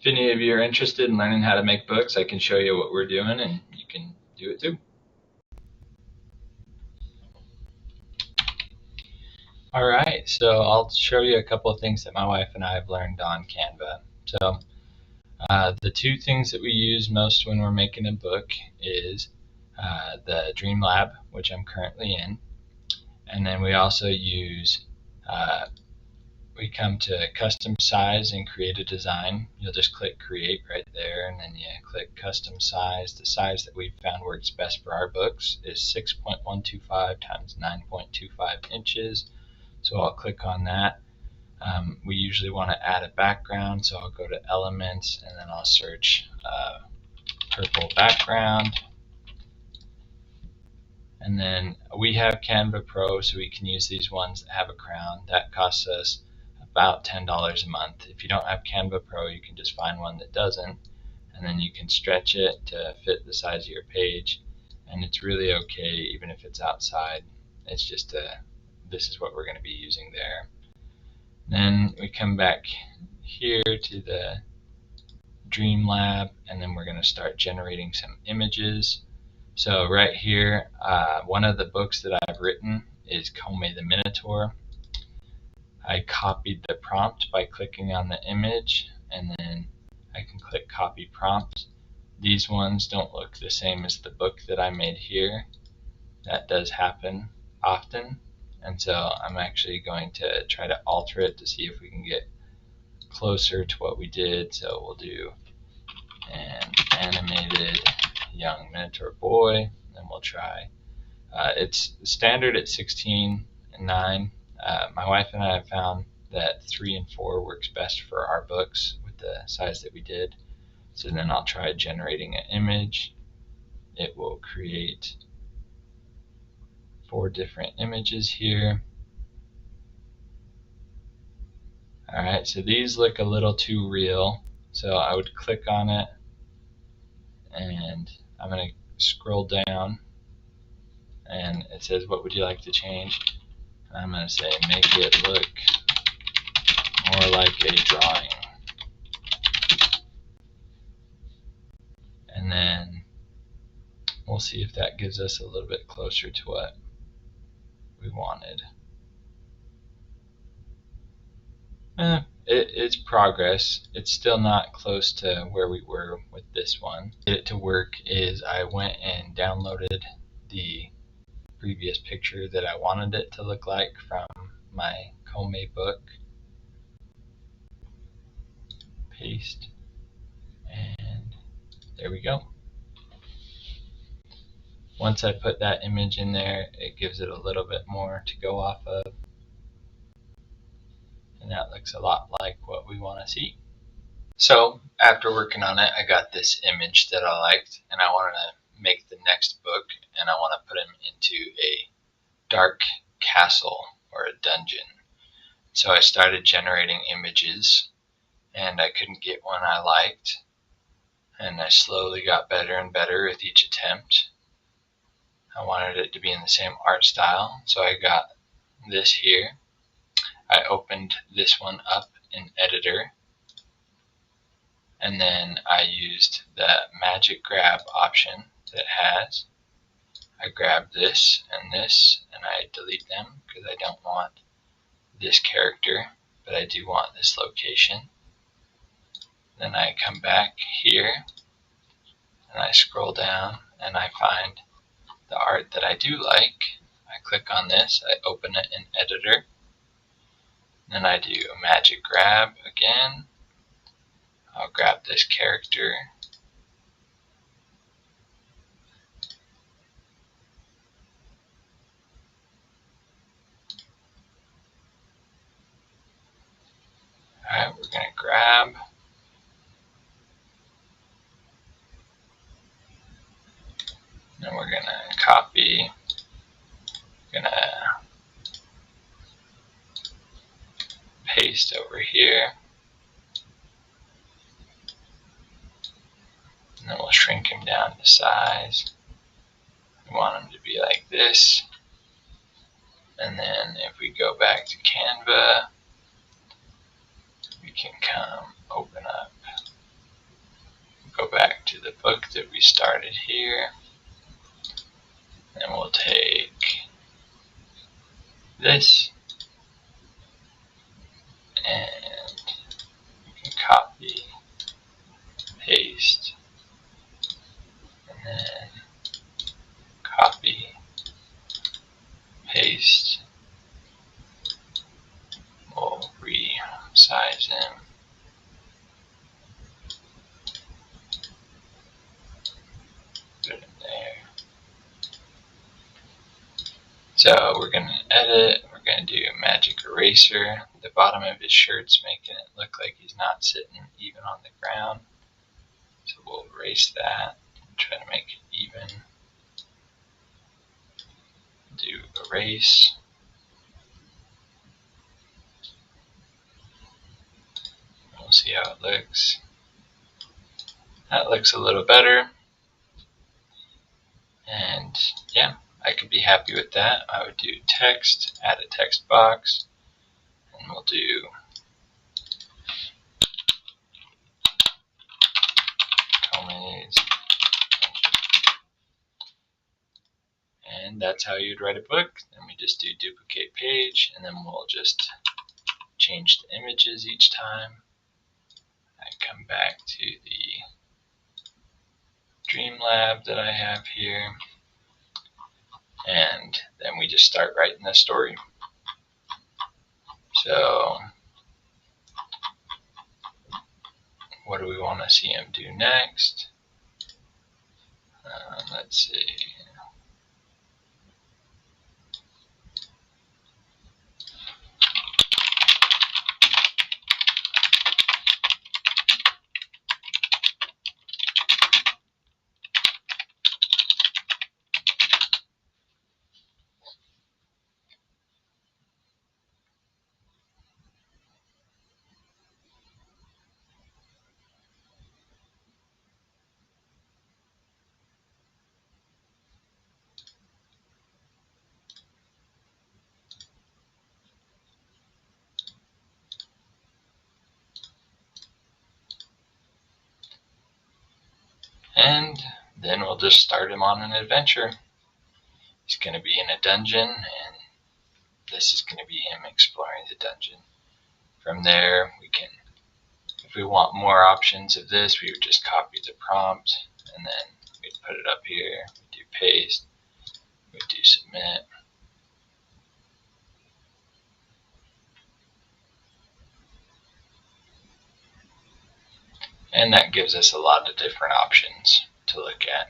If any of you are interested in learning how to make books, I can show you what we're doing and you can do it too. All right, so I'll show you a couple of things that my wife and I have learned on Canva. So the two things that we use most when we're making a book is the Dream Lab, which I'm currently in, and then we also use we come to custom size and create a design. You'll just click create right there, and then you click custom size. The size that we found works best for our books is 6.125 times 9.25 inches. So I'll click on that. We usually want to add a background, so I'll go to elements and then I'll search purple background. And then we have Canva Pro, so we can use these ones that have a crown. That costs us about $10 a month. If you don't have Canva Pro, you can just find one that doesn't, and then you can stretch it to fit the size of your page, and it's really okay even if it's outside. It's just this is what we're going to be using there. Then we come back here to the Dream Lab, and then we're going to start generating some images. So right here, one of the books that I've written is Kome the Minotaur. I copied the prompt by clicking on the image, and then I can click copy prompt. These ones don't look the same as the book that I made here. That does happen often, and so I'm actually going to try to alter it to see if we can get closer to what we did. So we'll do an animated young Minotaur boy, and we'll try. It's standard at 16 and 9. My wife and I have found that 3 and 4 works best for our books with the size that we did. So then I'll try generating an image. It will create 4 different images here. Alright, so these look a little too real, so I would click on it, and I'm going to scroll down, and it says, what would you like to change? And I'm going to say, make it look more like a drawing. And then we'll see if that gives us a little bit closer to what we wanted. It's progress. It's still not close to where we were with this one. To get it to work is I went and downloaded the previous picture that I wanted it to look like from my Kome book. Paste, and there we go. Once I put that image in there, it gives it a little bit more to go off of, and that looks a lot like what we want to see. So after working on it, I got this image that I liked, and I wanted to make the next book, and I want to put him into a dark castle or a dungeon. So I started generating images, and I couldn't get one I liked, and I slowly got better and better with each attempt. I wanted it to be in the same art style, so I got this here. I opened this one up in Editor, and then I used the magic grab option that has. I grab this, and I delete them because I don't want this character, but I do want this location. Then I come back here, and I scroll down, and I find the art that I do like. I click on this, I open it in Editor, then I do a magic grab again. I'll grab this character, alright, we're going to grab, then we're going to copy, we're going to paste over here, and then we'll shrink him down to size. We want him to be like this, and then if we go back to Canva, we can come open up that we started here, and we'll take this and we can copy, paste, and then copy, paste. We'll resize him. Put him there. So we're going to edit. We're going to do magic eraser. The bottom of his shirt's making it look like he's not sitting even on the ground. So we'll erase that and try to make it even. Do erase. We'll see how it looks. That looks a little better. And yeah, I could be happy with that. I would do text, add a text box, and we'll do Comey's. And that's how you'd write a book. Then we just do duplicate page, and then we'll just change the images each time. I come back to the Dreamlab that I have here, and then we just start writing the story. So what do we want to see him do next? Let's see. And then we'll just start him on an adventure. He's going to be in a dungeon, and this is going to be him exploring the dungeon. From there, we can, if we want more options of this, we would just copy the prompt, and then we'd put it up here. We'd do paste, we'd do submit. And that gives us a lot of different options to look at.